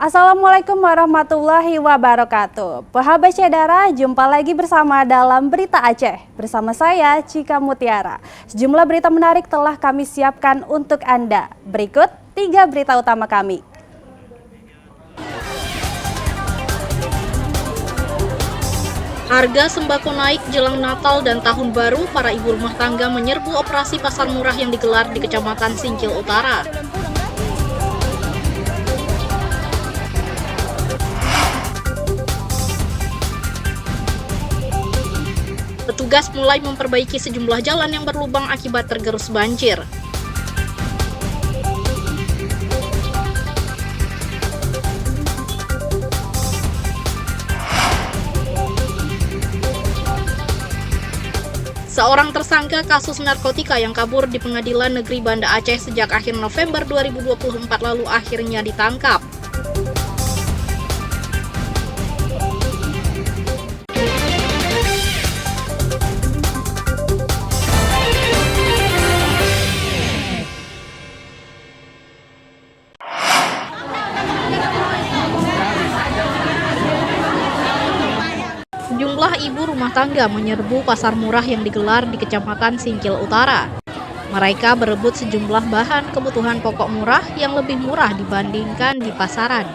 Assalamualaikum warahmatullahi wabarakatuh. Sahabat Syedara, jumpa lagi bersama dalam Berita Aceh. Bersama saya, Cika Mutiara. Sejumlah berita menarik telah kami siapkan untuk Anda. Berikut 3 berita utama kami. Harga sembako naik jelang Natal dan Tahun Baru, para ibu rumah tangga menyerbu operasi pasar murah yang digelar di Kecamatan Singkil Utara. Petugas mulai memperbaiki sejumlah jalan yang berlubang akibat tergerus banjir. Seorang tersangka kasus narkotika yang kabur di Pengadilan Negeri Banda Aceh sejak akhir November 2024 lalu akhirnya ditangkap. Sejumlah ibu rumah tangga menyerbu pasar murah yang digelar di Kecamatan Singkil Utara. Mereka berebut sejumlah bahan kebutuhan pokok murah yang lebih murah dibandingkan di pasaran.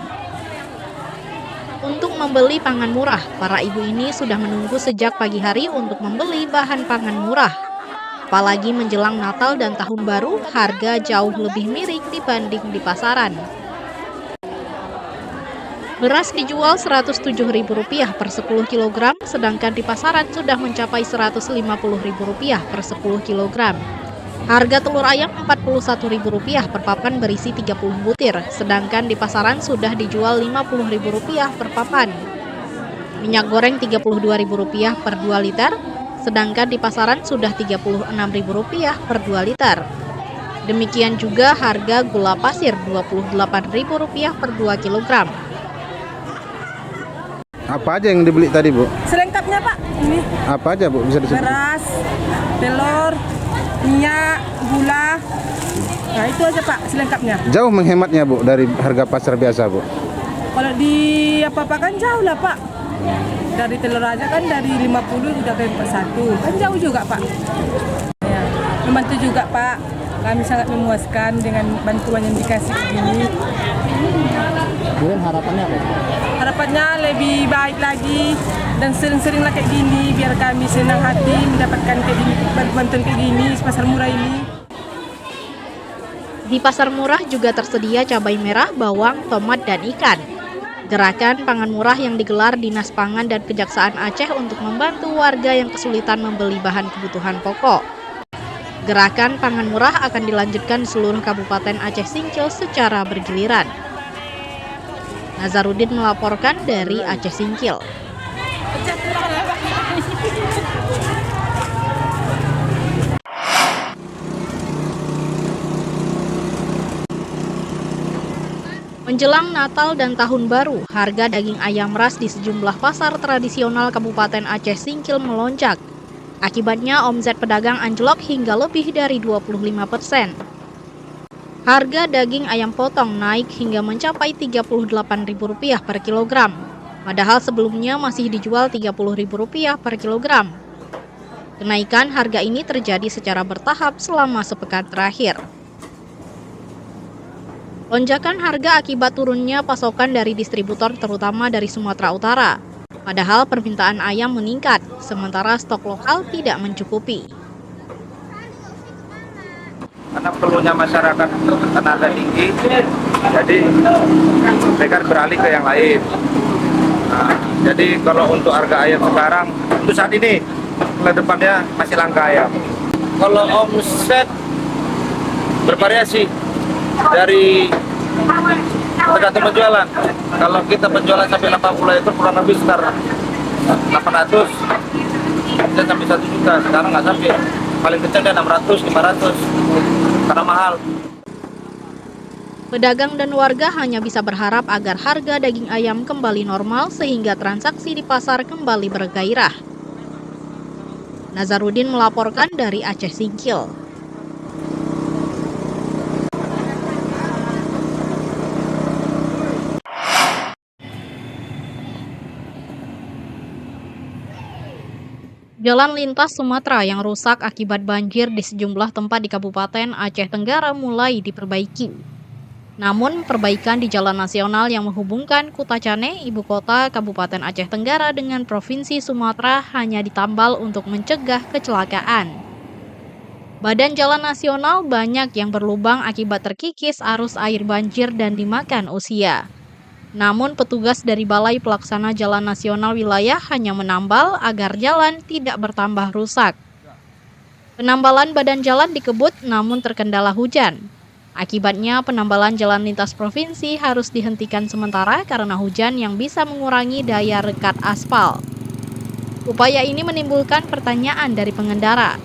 Untuk membeli pangan murah, para ibu ini sudah menunggu sejak pagi hari untuk membeli bahan pangan murah. Apalagi menjelang Natal dan Tahun Baru, harga jauh lebih miring dibanding di pasaran. Beras dijual Rp107.000 per 10 kg, sedangkan di pasaran sudah mencapai Rp150.000 per 10 kg. Harga telur ayam Rp41.000 per papan berisi 30 butir, sedangkan di pasaran sudah dijual Rp50.000 per papan. Minyak goreng Rp32.000 per 2 liter, sedangkan di pasaran sudah Rp36.000 per 2 liter. Demikian juga harga gula pasir Rp28.000 per 2 kg. Apa aja yang dibeli tadi, Bu? Selengkapnya, Pak. Ini Apa aja, Bu? Bisa disebut? beras, telur, minyak, gula. Nah, itu aja, Pak, selengkapnya. Jauh menghematnya, Bu, dari harga pasar biasa, Bu? Kalau di apa-apa kan jauh lah, Pak. Dari telur aja kan dari 50 sudah ke 41. Kan jauh juga, Pak. Ya, membantu juga, Pak. Kami sangat memuaskan dengan bantuan yang dikasih ini. Kemudian harapannya apa? Harapannya lebih baik lagi dan sering-seringlah kayak gini biar kami senang hati mendapatkan kayak gini, bantuan kayak gini di pasar murah ini. Di pasar murah juga tersedia cabai merah, bawang, tomat, dan ikan. Gerakan pangan murah yang digelar Dinas Pangan dan Kejaksaan Aceh untuk membantu warga yang kesulitan membeli bahan kebutuhan pokok. Gerakan pangan murah akan dilanjutkan di seluruh Kabupaten Aceh Singkil secara bergiliran. Nazarudin melaporkan dari Aceh Singkil. Menjelang Natal dan Tahun Baru, harga daging ayam ras di sejumlah pasar tradisional Kabupaten Aceh Singkil melonjak. Akibatnya omset pedagang anjlok hingga lebih dari 25%. Harga daging ayam potong naik hingga mencapai Rp38.000 per kilogram, padahal sebelumnya masih dijual Rp30.000 per kilogram. Kenaikan harga ini terjadi secara bertahap selama sepekan terakhir. Lonjakan harga akibat turunnya pasokan dari distributor terutama dari Sumatera Utara. Padahal permintaan ayam meningkat, sementara stok lokal tidak mencukupi. Karena perlunya masyarakat tenaga tinggi, jadi mereka beralih ke yang lain. Nah, jadi kalau untuk harga ayam sekarang, untuk saat ini, ke depannya masih langka ayam. Kalau omset bervariasi dari tergantung penjualan. Kalau kita penjualan sampai 80 ekor kurang lebih sekitar 800, bisa sampai 1 juta. Sekarang nggak sampai, paling kecil 600, 500. Karena mahal. Pedagang dan warga hanya bisa berharap agar harga daging ayam kembali normal sehingga transaksi di pasar kembali bergairah. Nazarudin melaporkan dari Aceh Singkil. Jalan lintas Sumatera yang rusak akibat banjir di sejumlah tempat di Kabupaten Aceh Tenggara mulai diperbaiki. Namun, perbaikan di jalan nasional yang menghubungkan Kutacane, ibu kota Kabupaten Aceh Tenggara dengan Provinsi Sumatera hanya ditambal untuk mencegah kecelakaan. Badan jalan nasional banyak yang berlubang akibat terkikis arus air banjir dan dimakan usia. Namun petugas dari Balai Pelaksana Jalan Nasional Wilayah hanya menambal agar jalan tidak bertambah rusak. Penambalan badan jalan dikebut namun terkendala hujan. Akibatnya penambalan jalan lintas provinsi harus dihentikan sementara karena hujan yang bisa mengurangi daya rekat aspal. Upaya ini menimbulkan pertanyaan dari pengendara.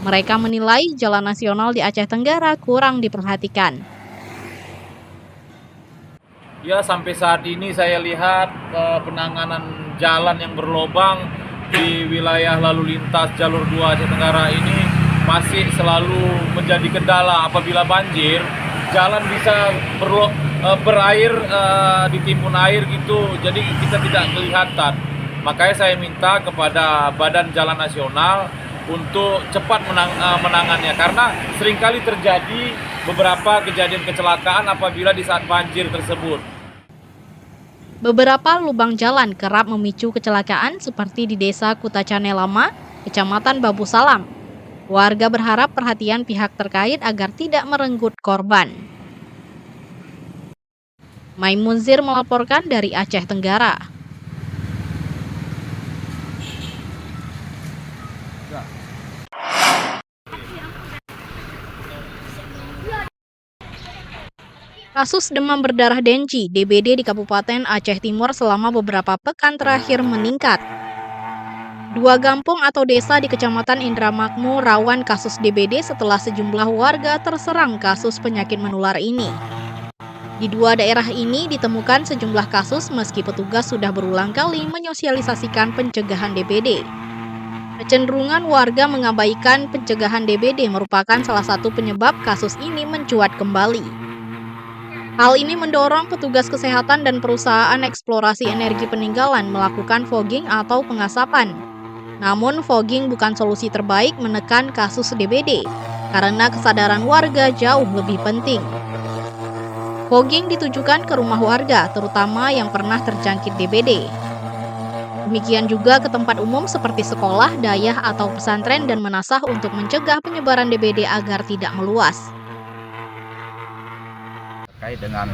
Mereka menilai jalan nasional di Aceh Tenggara kurang diperhatikan. Ya, sampai saat ini saya lihat penanganan jalan yang berlobang di wilayah lalu lintas jalur 2 Aceh Tenggara ini masih selalu menjadi kendala. Apabila banjir, jalan bisa berair, ditimbun air gitu, jadi kita tidak kelihatan. Makanya saya minta kepada Badan Jalan Nasional untuk cepat menangannya, karena seringkali terjadi beberapa kejadian kecelakaan apabila di saat banjir tersebut. Beberapa lubang jalan kerap memicu kecelakaan seperti di Desa Kutacane Lama, Kecamatan Babu Salam. Warga berharap perhatian pihak terkait agar tidak merenggut korban. Maimunzir melaporkan dari Aceh Tenggara. Kasus demam berdarah Denji (DBD) di Kabupaten Aceh Timur selama beberapa pekan terakhir meningkat. 2 kampung atau desa di Kecamatan Indramakmu rawan kasus DBD setelah sejumlah warga terserang kasus penyakit menular ini. Di 2 daerah ini ditemukan sejumlah kasus meski petugas sudah berulang kali menyosialisasikan pencegahan DBD. Kecenderungan warga mengabaikan pencegahan DBD merupakan salah satu penyebab kasus ini mencuat kembali. Hal ini mendorong petugas kesehatan dan perusahaan eksplorasi energi peninggalan melakukan fogging atau pengasapan. Namun, fogging bukan solusi terbaik menekan kasus DBD, karena kesadaran warga jauh lebih penting. Fogging ditujukan ke rumah warga, terutama yang pernah terjangkit DBD. Demikian juga ke tempat umum seperti sekolah, dayah, atau pesantren dan menasah untuk mencegah penyebaran DBD agar tidak meluas. Terkait dengan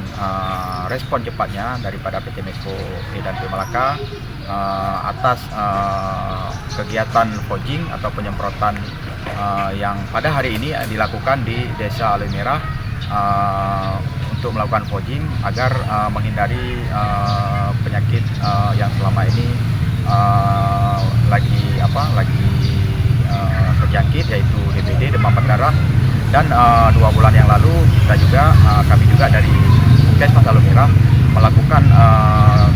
respon cepatnya daripada PT Medco E&P Malaka atas kegiatan fogging atau penyemprotan yang pada hari ini dilakukan di Desa Aloi Merah untuk melakukan fogging agar menghindari penyakit yang selama ini lagi terjangkit, yaitu DBD, demam berdarah. Dan 2 bulan yang lalu kami juga dari Puskesmas Aloi Merah melakukan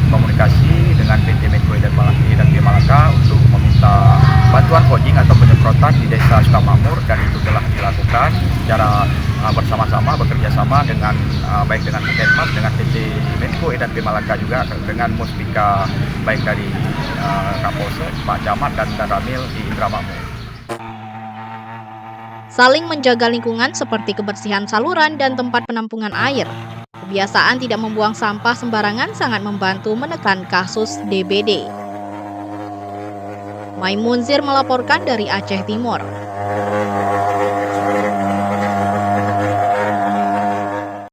komunikasi dengan PT Medco E&P Malaka untuk meminta bantuan fogging atau penyemprotan di Desa Sukamakmur, dan itu telah dilakukan secara bersama-sama, bekerja sama dengan baik dengan Puskesmas, dengan PT Medco E&P Malaka, juga dengan Muspika baik dari Kapolsek, Pak Camat dan Ramil di Indramakmur. Saling menjaga lingkungan seperti kebersihan saluran dan tempat penampungan air. Kebiasaan tidak membuang sampah sembarangan sangat membantu menekan kasus DBD. Maimunzir melaporkan dari Aceh Timur.